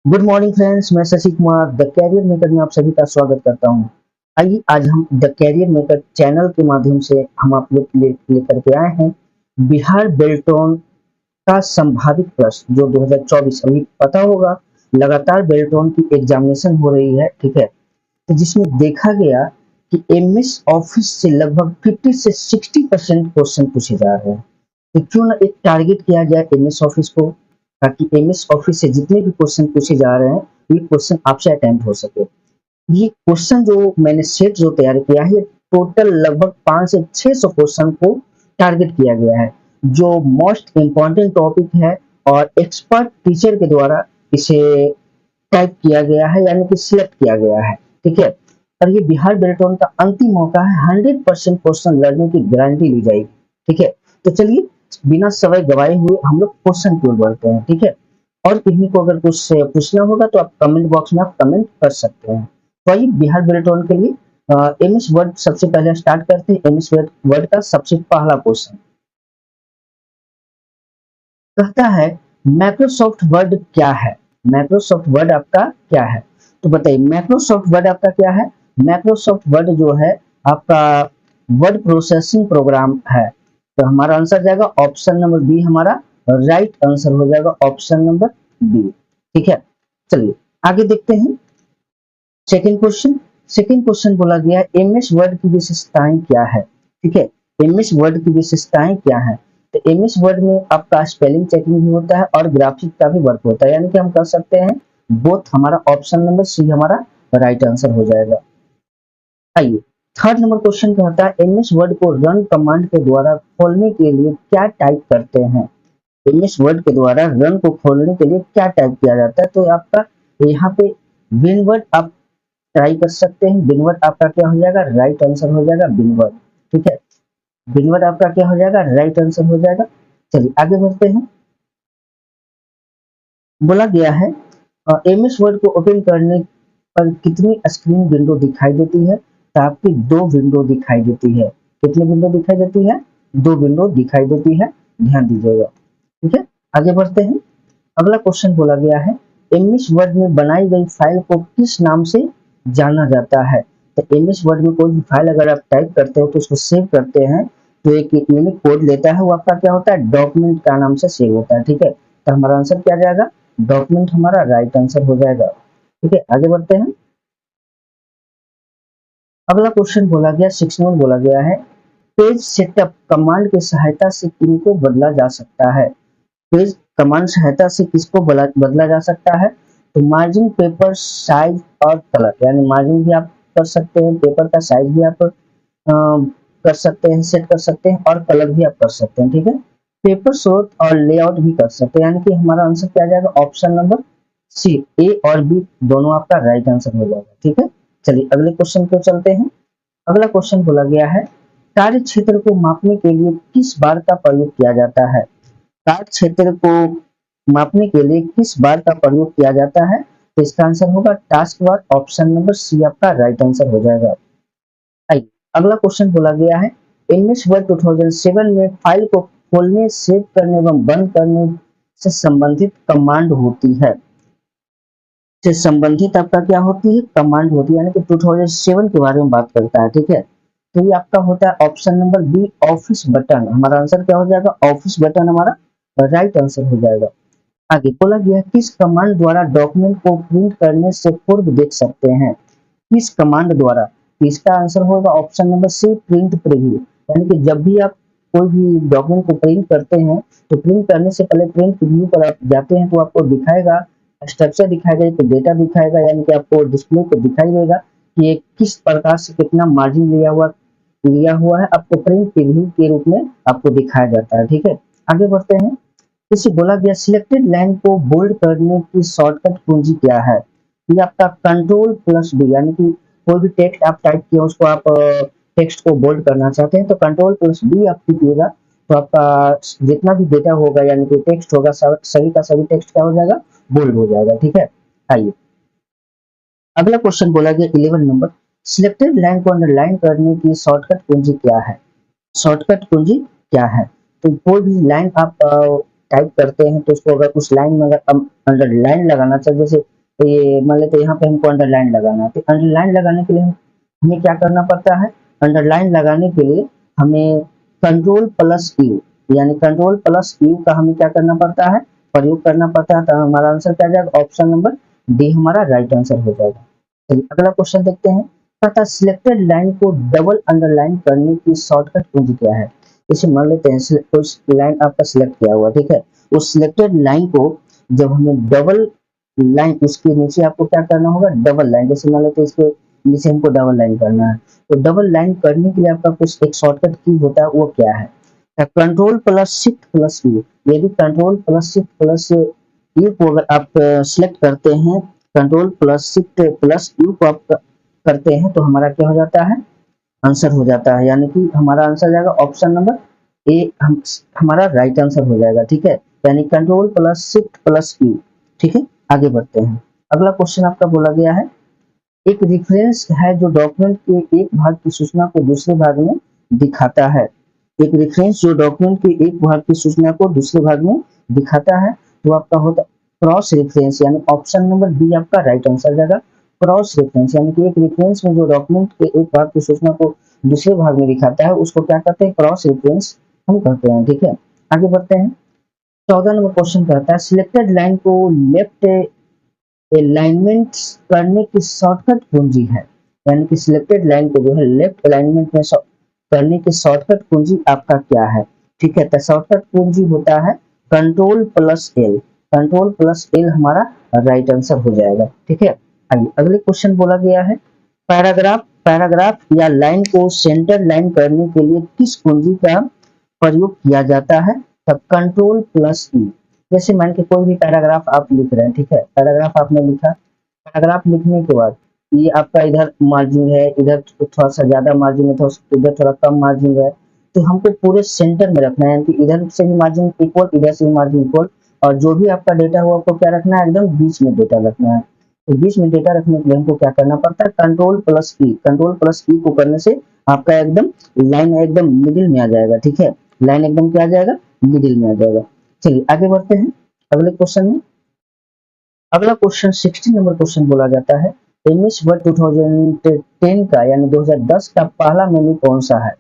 Good morning friends, मैं Shashi Kumar the career maker में आप सभी का स्वागत करता हूं। आइए आज हम द कैरियर मेकर चैनल के माध्यम से हम आप लोग के लिए लेकर के आए हैं बिहार बेल्टोन का संभावित प्रश्न जो 2024 अभी पता होगा। लगातार बेल्टोन की एग्जामिनेशन हो रही है, ठीक है। तो जिसमें देखा गया कि एमएस ऑफिस से लगभग 50 से 60% क्वेश्चन पूछे जा रहे हैं। तो क्यों ना एक टारगेट किया जाए एमएस ऑफिस को, ताकि एमएस ऑफिस से जितने भी क्वेश्चन पूछे जा रहे हैं ये क्वेश्चन आपसे अटेम्प्ट हो सके। ये क्वेश्चन जो मैंने सेट जो तैयार किया है, टोटल लगभग 5 से 600 क्वेश्चन को टारगेट किया गया है, जो मोस्ट इम्पॉर्टेंट टॉपिक है और एक्सपर्ट टीचर के द्वारा इसे टाइप किया गया है, यानी कि सिलेक्ट किया गया है, ठीक है। और ये बिहार बेल्टोन का अंतिम मौका है, 100% क्वेश्चन लर्निंग की गारंटी ली जाएगी, ठीक है। तो चलिए बिना समय गवाए हुए हम लोग क्वेश्चन की ओर बढ़ते हैं, ठीक है। और किन्हीं को अगर कुछ पूछना होगा तो आप कमेंट बॉक्स में आप कमेंट कर सकते हैं। तो आइए बिहार बेल्टोन के लिए एमएस वर्ड सबसे पहले स्टार्ट करते हैं। एमएस वर्ड का सबसे पहला क्वेश्चन कहता है माइक्रोसॉफ्ट वर्ड क्या है। माइक्रोसॉफ्ट वर्ड आपका क्या है, तो बताइए माइक्रोसॉफ्ट वर्ड आपका क्या है। माइक्रोसॉफ्ट वर्ड जो है आपका वर्ड प्रोसेसिंग प्रोग्राम है। तो हमारा आंसर जाएगा ऑप्शन नंबर बी, हमारा राइट आंसर हो जाएगा ऑप्शन नंबर बी, ठीक है। चलिए आगे देखते हैं सेकंड क्वेश्चन। सेकंड क्वेश्चन बोला गया एमएस वर्ड की विशेषताएं क्या है, ठीक है। एमएस वर्ड की विशेषताएं क्या है, तो एमएस वर्ड में आपका स्पेलिंग चेकिंग भी होता है और ग्राफिक का भी वर्क होता है, यानी कि हम कर सकते हैं बोथ। हमारा ऑप्शन नंबर सी हमारा राइट आंसर हो जाएगा। आइए थर्ड नंबर क्वेश्चन कहता है एमएस वर्ड को रन कमांड के द्वारा खोलने के लिए क्या टाइप करते हैं। एमएस वर्ड के द्वारा रन को खोलने के लिए क्या टाइप किया जाता है, तो आपका यहाँ पे विनवर्ड आप ट्राई कर सकते हैं। विनवर्ड आपका क्या हो जाएगा, राइट आंसर हो जाएगा विनवर्ड, ठीक है। विनवर्ड आपका क्या हो जाएगा, राइट आंसर हो जाएगा। चलिए आगे बढ़ते हैं। बोला गया है एमएस वर्ड को ओपन करने पर कितनी स्क्रीन विंडो दिखाई देती है, तो आपकी दो विंडो दिखाई देती है। कितनी विंडो दिखाई देती है, दो विंडो दिखाई देती है, ध्यान दीजिएगा, ठीक है। आगे बढ़ते हैं। अगला क्वेश्चन बोला गया है एमएस वर्ड में बनाई गई फाइल को किस नाम से जाना जाता है। तो एमएस वर्ड में कोई भी फाइल अगर आप टाइप करते हो तो उसको सेव करते हैं तो एक यूनिक कोड लेता है, वो आपका क्या होता है, डॉक्यूमेंट का नाम से सेव होता है, ठीक है। तो हमारा आंसर क्या जाएगा, डॉक्यूमेंट हमारा राइट आंसर हो जाएगा, ठीक है। आगे बढ़ते हैं। अगला क्वेश्चन बोला गया 6 नंबर बोला गया है पेज सेटअप कमांड की सहायता से किनको बदला जा सकता है। पेज कमांड सहायता से किसको बदला जा सकता है, तो मार्जिन, पेपर साइज और कलर, यानी मार्जिन भी आप कर सकते हैं, पेपर का साइज भी आप कर सकते हैं, सेट कर सकते हैं और कलर भी आप कर सकते हैं, ठीक है। पेपर स्रोत और लेआउट भी कर सकते हैं, यानी कि हमारा आंसर क्या आ जाएगा, ऑप्शन नंबर सी, ए और बी दोनों आपका राइट आंसर हो जाएगा, ठीक है। चलिए अगले क्वेश्चन को चलते हैं। अगला क्वेश्चन बोला गया है कार्य क्षेत्र को मापने के लिए किस बार का प्रयोग किया जाता है। कार्य क्षेत्र को मापने के लिए किस बार का प्रयोग किया जाता है, तो इसका आंसर होगा task bar, option number C आपका राइट आंसर हो जाएगा। आइए अगला क्वेश्चन बोला गया है एमएस वर्ड 2007 में फाइल को खोलने, सेव करने एवं बंद करने से संबंधित कमांड होती है। से संबंधित आपका क्या होती है, कमांड होती है, यानी कि 2007 के बारे में बात करता है, ठीक है। तो ये आपका होता है option number B, office button. हमारा आंसर क्या हो जाएगा, ऑफिस बटन हमारा राइट आंसर हो जाएगा। आगे बोला गया किस कमांड द्वारा डॉक्यूमेंट को प्रिंट करने से पूर्व देख सकते हैं। किस कमांड द्वारा, इसका आंसर होगा option number C, print preview. यानी कि जब भी आप कोई भी डॉक्यूमेंट को प्रिंट करते हैं तो प्रिंट करने से पहले प्रिंट प्रीव्यू पर आप जाते हैं तो आपको दिखाएगा, स्ट्रक्चर दिखाएगा, एक डेटा दिखाएगा, यानी कि आपको डिस्प्ले पे दिखाई देगा कि ये किस प्रकार से कितना मार्जिन लिया हुआ है, आपको प्रिंट प्रीव्यू के रूप में आपको दिखाया जाता है, ठीक है। आगे बढ़ते हैं। इसे बोला गया सिलेक्टेड लाइन को बोल्ड करने की शॉर्टकट कुंजी क्या है। ये आपका कंट्रोल प्लस डी, यानी कि कोई भी टेक्स्ट आप टाइप किया उसको आप टेक्स्ट को बोल्ड करना चाहते हैं तो कंट्रोल प्लस डी आप कीजिएगा, तो आपका जितना भी डेटा होगा यानी कि टेक्स्ट होगा सभी का सभी टेक्स्ट क्या हो जाएगा, बोल्ड हो जाएगा, ठीक है। आइए अगला क्वेश्चन बोला गया 11 नंबर सिलेक्टेड लाइन को अंडरलाइन करने की शॉर्टकट कुंजी क्या है। शॉर्टकट कुंजी क्या है, तो कोई भी लाइन आप टाइप करते हैं तो उसको अगर उस लाइन में अगर हम अंडरलाइन लगाना चाहिए, जैसे ये मान लेते हैं यहाँ पे हमको अंडरलाइन लगाना है, तो अंडरलाइन लगाने के लिए हमें क्या करना पड़ता है, अंडरलाइन लगाने के लिए हमें कंट्रोल प्लस यू, यानी कंट्रोल प्लस यू का हमें क्या करना पड़ता है, प्रयोग करना पड़ता है। तो हमारा आंसर क्या आ जाएगा, ऑप्शन नंबर डी हमारा राइट आंसर हो जाएगा। चलिए अगला क्वेश्चन देखते हैं। तथा सिलेक्टेड लाइन को डबल अंडरलाइन करने की शॉर्टकट कुंजी क्या है। जैसे मान लेते हैं कुछ लाइन आपका सिलेक्ट किया हुआ, ठीक है, उस सिलेक्टेड लाइन को जब हमें डबल लाइन, उसके नीचे आपको क्या करना होगा, डबल लाइन, जैसे मान लेते हैं इसके नीचे हमको डबल लाइन करना है, तो डबल लाइन करने के लिए आपका कुछ एक शॉर्टकट की होता है, वो क्या है, control plus shift plus U. यदि control plus shift plus U को अगर आप सिलेक्ट करते हैं, control plus shift plus U को आप करते हैं, तो हमारा क्या हो जाता है, आंसर हो जाता है, यानी कि हमारा आंसर जाएगा ऑप्शन नंबर ए, हमारा राइट आंसर हो जाएगा, ठीक है, यानी control plus shift plus you. ठीक है, आगे बढ़ते हैं। अगला क्वेश्चन आपका बोला गया है, एक रेफरेंस है जो डॉक्यूमेंट के एक भाग की सूचना को दूसरे भाग में दिखाता है। एक रेफरेंस जो डॉक्यूमेंट के एक भाग की सूचना को दूसरे भाग में दिखाता है, तो आपका होता क्रॉस रेफरेंस, यानी ऑप्शन नंबर बी आपका राइट आंसर जाएगा। क्रॉस रेफरेंस यानी कि एक रेफरेंस में जो डॉक्यूमेंट के एक भाग की सूचना को दूसरे भाग में दिखाता है, उसको क्या कहते हैं, क्रॉस रेफरेंस हम कहते हैं। ठीक है, आगे बढ़ते हैं। 14 नंबर क्वेश्चन कहता है, सिलेक्टेड लाइन को लेफ्ट अलाइनमेंट करने की शॉर्टकट कुंजी है, यानी कि सिलेक्टेड लाइन को जो है लेफ्ट अलाइनमेंट में करने की शॉर्टकट कुंजी आपका क्या है। ठीक है, तो शॉर्टकट कुंजी होता है control plus L. Control plus L हमारा राइट आंसर हो जाएगा। ठीक है, आइए अगले क्वेश्चन बोला गया है, पैराग्राफ पैराग्राफ या लाइन को सेंटर लाइन करने के लिए किस कुंजी का प्रयोग किया जाता है, तब कंट्रोल प्लस ई। जैसे मान के कोई भी पैराग्राफ आप लिख रहे हैं, ठीक है, पैराग्राफ आपने लिखा, पैराग्राफ लिखने के बाद ये आपका इधर मार्जिन है, इधर थोड़ा सा ज्यादा मार्जिन है, तो इधर थोड़ा कम मार्जिन है, तो हमको पूरे सेंटर में रखना है, यानी कि इधर से भी मार्जिन इक्वल, इधर से भी मार्जिन इक्वल, और जो भी आपका डेटा हो आपको क्या रखना है, एकदम बीच में डेटा रखना है। तो बीच में डेटा रखने के लिए हमको क्या करना पड़ता है, कंट्रोल प्लस ई। कंट्रोल प्लस ई को करने से आपका एकदम लाइन एकदम मिडिल में आ जाएगा। ठीक है, लाइन एकदम क्या आ जाएगा, मिडिल में आ जाएगा। चलिए आगे बढ़ते हैं अगले क्वेश्चन में। अगला क्वेश्चन 16 नंबर क्वेश्चन बोला जाता है, एमएस वर्ड 2010 का यानी 2010 का पहला मेन्यू कौन सा है,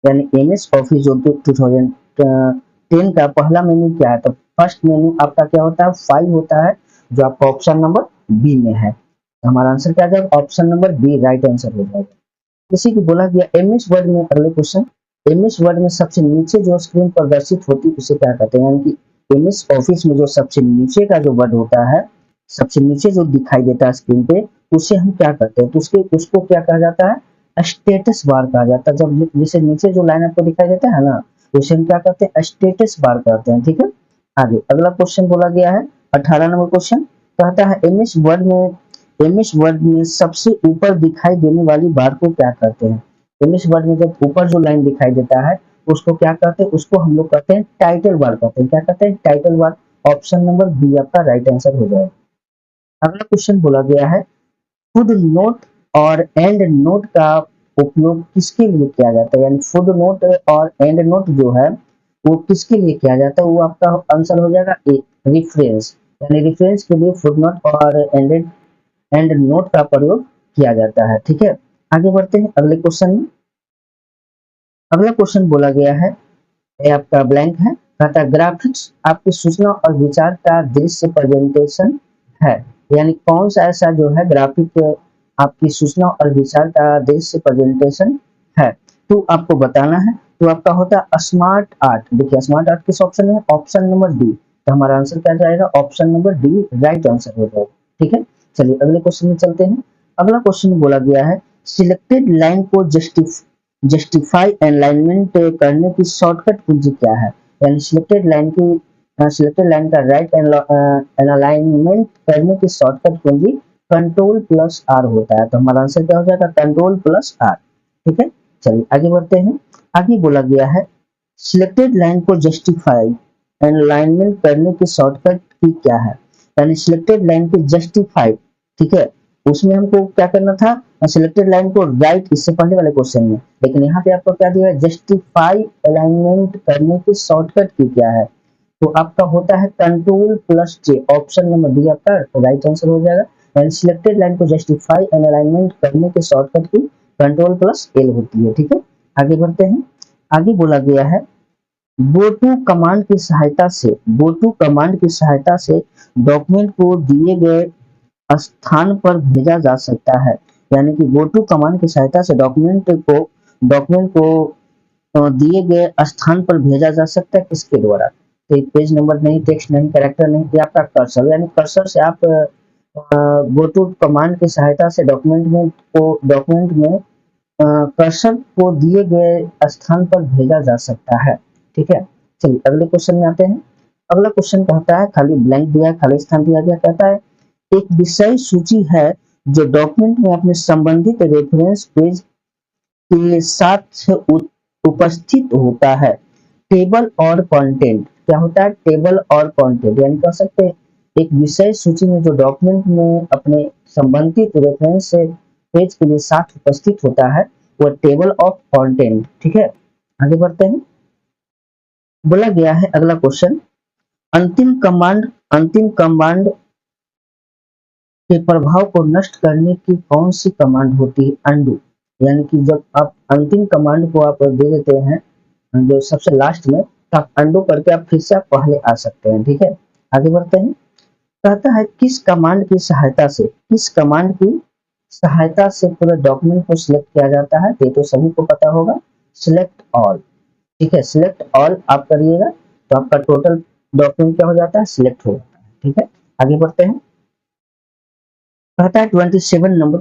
यानी एमएस ऑफिस जो 2010 का पहला मेन्यू क्या है, तो फर्स्ट मेन्यू आपका क्या होता है, फाइल होता है, जो आपका ऑप्शन नंबर बी में है। तो हमारा आंसर क्या जाएगा, option number B right answer हो जाएगा। जैसे कि बोला गया एमएस वर्ड में, अगले क्वेश्चन, एमएस वर्ड में सबसे नीचे जो स्क्रीन प्रदर्शित होती है उसे क्या कहते हैं, यानी कि एमएस ऑफिस में जो सबसे नीचे का जो वर्ड होता है, सबसे नीचे जो दिखाई देता है स्क्रीन पे, उसे हम क्या करते हैं, तो उसको क्या कहा जाता है, स्टेटस बार कहा जाता है। जब जैसे नीचे जो लाइन आपको दिखाई देता है ना, उसे हम क्या करते हैं, स्टेटस बार करते हैं। ठीक है, आगे अगला क्वेश्चन बोला गया है 18 नंबर क्वेश्चन कहता है, एमएस वर्ड में सबसे ऊपर दिखाई देने वाली बार को क्या कहते हैं। एमएस वर्ड में जब ऊपर जो लाइन दिखाई देता है, उसको क्या कहते हैं, उसको हम लोग कहते हैं टाइटल बार कहते हैं। क्या कहते हैं, title bar. Option number B आपका राइट आंसर हो जाएगा। अगला क्वेश्चन बोला गया है, फुट नोट और एंड नोट का उपयोग किसके लिए किया जाता है, यानी फुट नोट और एंड नोट जो है वो किसके लिए किया जाता है, वो आपका आंसर हो जाएगा ए, रेफरेंस, यानी रेफरेंस के लिए फुट नोट और एंड नोट का प्रयोग किया जाता है। ठीक है, आगे बढ़ते हैं अगले क्वेश्चन में। अगला क्वेश्चन बोला गया है, ये आपका ब्लैंक है, कहता है ग्राफिक्स आपकी सूचना और विचार का दृश्य प्रेजेंटेशन है, यानी कौन सा ऐसा जो है ग्राफिक आपकी सूचना और विचार का दृश्य प्रेजेंटेशन है, तो आपको बताना है। तो आपका होता है स्मार्ट आर्ट। देखिए स्मार्ट आर्ट किस ऑप्शन में, ऑप्शन नंबर डी। तो हमारा आंसर क्या जाएगा, option number D right answer हो जाएगा। ठीक है, चलिए अगले क्वेश्चन में चलते हैं। अगला क्वेश्चन बोला गया है, सिलेक्टेड लाइन को जस्टिफाई अलाइनमेंट करने की शॉर्टकट कुंजी क्या है, यानी सिलेक्टेड लाइन का राइट अलाइनमेंट करने की शॉर्टकट कुंजी कंट्रोल प्लस आर होता है। तो हमारा आंसर क्या हो जाएगा, कंट्रोल प्लस आर। ठीक है, चलिए आगे बढ़ते हैं। आगे बोला गया है, सिलेक्टेड लाइन को जस्टिफाई अलाइनमेंट करने की शॉर्टकट की क्या है, यानी सिलेक्टेड लाइन को जस्टिफाई, ठीक है, उसमें हमको क्या करना था, सिलेक्टेड लाइन को राइट, इससे पहले वाले क्वेश्चन में, लेकिन यहाँ पे आपको क्या दिया है, जस्टिफाई अलाइनमेंट करने की शॉर्टकट की क्या है, तो आपका होता है कंट्रोल प्लस जे, ऑप्शन नंबर डी आपका राइट आंसर हो जाएगा। एंड सिलेक्टेड लाइन को जस्टिफाई एंड अलाइनमेंट करने के शॉर्टकट की कंट्रोल प्लस एल होती है, ठीक है। आगे बढ़ते हैं। आगे बोला गया है गो टू कमांड की सहायता से डॉक्यूमेंट को दिए गए स्थान पर भेजा जा सकता है। यानी कि गो टू कमांड की सहायता से डॉक्यूमेंट को दिए गए स्थान पर भेजा जा सकता है, किसके द्वारा? तो पेज नंबर नहीं, टेक्स्ट नहीं, कैरेक्टर नहीं, ये आपका कर्सर, यानी कर्सर से आप गो टू कमांड की सहायता से डॉक्यूमेंट में कर्सर को दिए गए स्थान पर भेजा जा सकता है, ठीक है। चलिए अगले क्वेश्चन में आते हैं। अगला क्वेश्चन कहता है, खाली ब्लैंक दिया है, खाली स्थान दिया गया, कहता है एक विषय सूची है जो डॉक्यूमेंट में अपने संबंधित रेफरेंस पेज के साथ उपस्थित होता है। टेबल और कंटेंट क्या होता है? टेबल और कंटेंट, यानी कह सकते हैं एक विषय सूची में जो डॉक्यूमेंट में अपने संबंधित रेफरेंस से पेज के लिए साथ उपस्थित होता है वो टेबल ऑफ कंटेंट, ठीक है। आगे बढ़ते हैं। बोला गया है अगला क्वेश्चन, अंतिम कमांड के प्रभाव को नष्ट करने की कौन सी कमांड होती है? अनडू, यानी कि जब आप अंतिम कमांड को आप दे देते हैं जो सबसे लास्ट में, तो आप अनडू करके आप फिर से आप पहले आ सकते हैं, ठीक है। आगे बढ़ते हैं। कहता है किस कमांड की सहायता से पूरे डॉक्यूमेंट को सिलेक्ट किया जाता है? ये तो सभी को पता होगा, सिलेक्ट ऑल, ठीक है। सिलेक्ट ऑल आप करिएगा तो आपका टोटल डॉक्यूमेंट क्या हो जाता है? सिलेक्ट हो जाता है, ठीक है। आगे बढ़ते हैं। कहता है 27 नंबर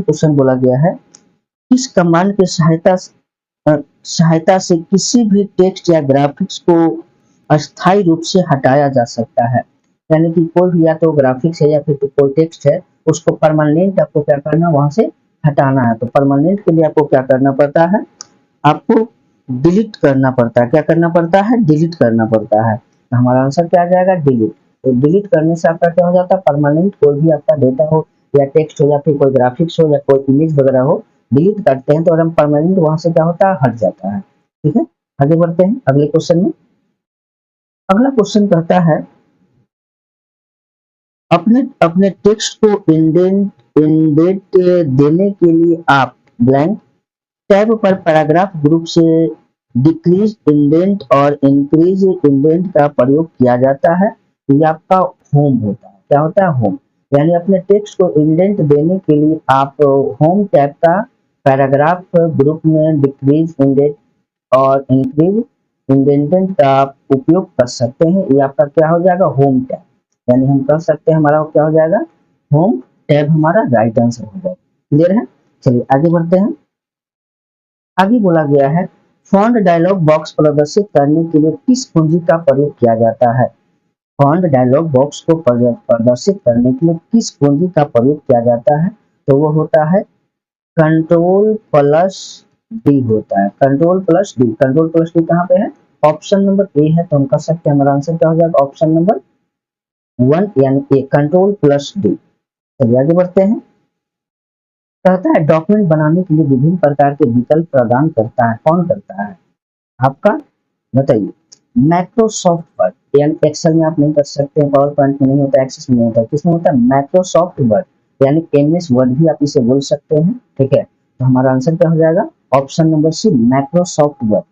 क्वेश्चन बोला गया है, किस कमांड की सहायता से किसी भी टेक्स्ट या ग्राफिक्स को अस्थायी रूप से हटाया जा सकता है? यानी कि कोई भी या तो ग्राफिक्स है या फिर तो कोई टेक्स्ट है, उसको परमानेंट आपको क्या करना, वहां से हटाना है। तो परमानेंट के लिए आपको क्या करना पड़ता है? आपको डिलीट करना पड़ता है। क्या करना पड़ता है? डिलीट करना पड़ता है। तो हमारा आंसर क्या आ जाएगा? डिलीट। तो डिलीट करने से आपका क्या हो जाता है? परमानेंट कोई भी आपका डेटा हो या टेक्स्ट हो या फिर कोई ग्राफिक्स हो या कोई इमेज वगैरह हो, डिलीट करते हैं तो हम परमानेंट वहां से क्या होता है? हट जाता है, ठीक है। आगे बढ़ते हैं अगले क्वेश्चन में। अगला क्वेश्चन कहता है अपने अपने टेक्स्ट को इंडेंट देने के लिए आप ब्लैंक टैब पर पैराग्राफ ग्रुप से डिक्रीज इंडेंट और इंक्रीज इंडेंट का प्रयोग किया जाता है। ये आपका होम होता है। क्या होता है? होम। यानी अपने टेक्स्ट को इंडेंट देने के लिए आप होम टैब का पैराग्राफ ग्रुप में डिक्रीज इंडेंट और इंक्रीज इंडेंटेंट का आप उपयोग कर सकते हैं। ये आपका क्या हो जाएगा? Home tab. यानी हम कह सकते हैं हमारा क्या हो जाएगा? होम टैब हमारा राइट आंसर हो जाएगा। क्लियर है? चलिए आगे बढ़ते हैं। आगे बोला गया है फॉन्ट डायलॉग बॉक्स प्रदर्शित करने के लिए किस कुंजी का प्रयोग किया जाता है? फॉन्ट डायलॉग बॉक्स को प्रदर्शित करने के लिए किस कुंजी का प्रयोग किया जाता है? तो वो होता है कंट्रोल प्लस डी होता है। Control plus D. Control plus D कहाँ पे है? ऑप्शन नंबर ए है। तो हम कह सकते हैं हमारा आंसर क्या हो जाएगा? ऑप्शन नंबर 1 यानी ए, कंट्रोल प्लस डी। चलिए आगे बढ़ते हैं। कहता है डॉक्यूमेंट बनाने के लिए विभिन्न प्रकार के विकल्प प्रदान करता है। कौन करता है? आपका बताइए। माइक्रोसॉफ्ट वर्ड, यानी एक्सेल में आप नहीं कर सकते, पावर पॉइंट में नहीं होता, एक्सेस में नहीं होता, किसमें होता है? माइक्रोसॉफ्ट वर्ड, यानी एमएस वर्ड भी आप इसे बोल सकते हैं, ठीक है। तो हमारा आंसर क्या हो जाएगा? Option number C, Microsoft Word.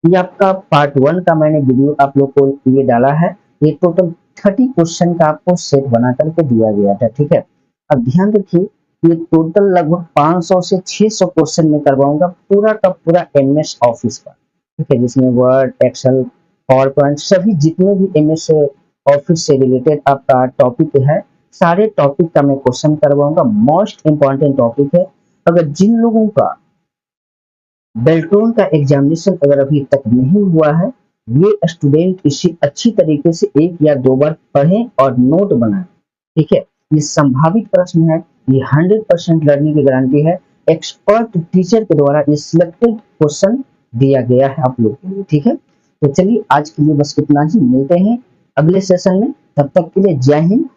ये आपका पार्ट 1 का मैंने वीडियो आप लोग को लिए डाला है। ये टोटल 30 क्वेश्चन का आपको सेट बना करके दिया गया था, ठीक है। अब ध्यान रखिए, ये टोटल लगभग 500 से 600 क्वेश्चन में करवाऊंगा पूरा का पूरा एमएस ऑफिस का, ठीक है, जिसमें वर्ड, एक्सेल, पावर पॉइंट, सभी जितने भी एमएस ऑफिस से रिलेटेड आपका टॉपिक है, सारे टॉपिक का मैं क्वेश्चन करवाऊंगा। मोस्ट इंपॉर्टेंट टॉपिक है। अगर जिन लोगों का बेल्ट्रॉन का एग्जामिनेशन अगर अभी तक नहीं हुआ है, ये स्टूडेंट इसे अच्छी तरीके से 1 या 2 बार पढ़ें और नोट बनाएं, ठीक है। ये संभावित प्रश्न है, ये 100% लर्निंग की गारंटी है। एक्सपर्ट टीचर के द्वारा ये सिलेक्टेड क्वेश्चन दिया गया है आप लोग के लिए, ठीक है। तो चलिए आज के लिए बस इतना ही, मिलते हैं अगले सेशन में। तब तक के लिए जय हिंद,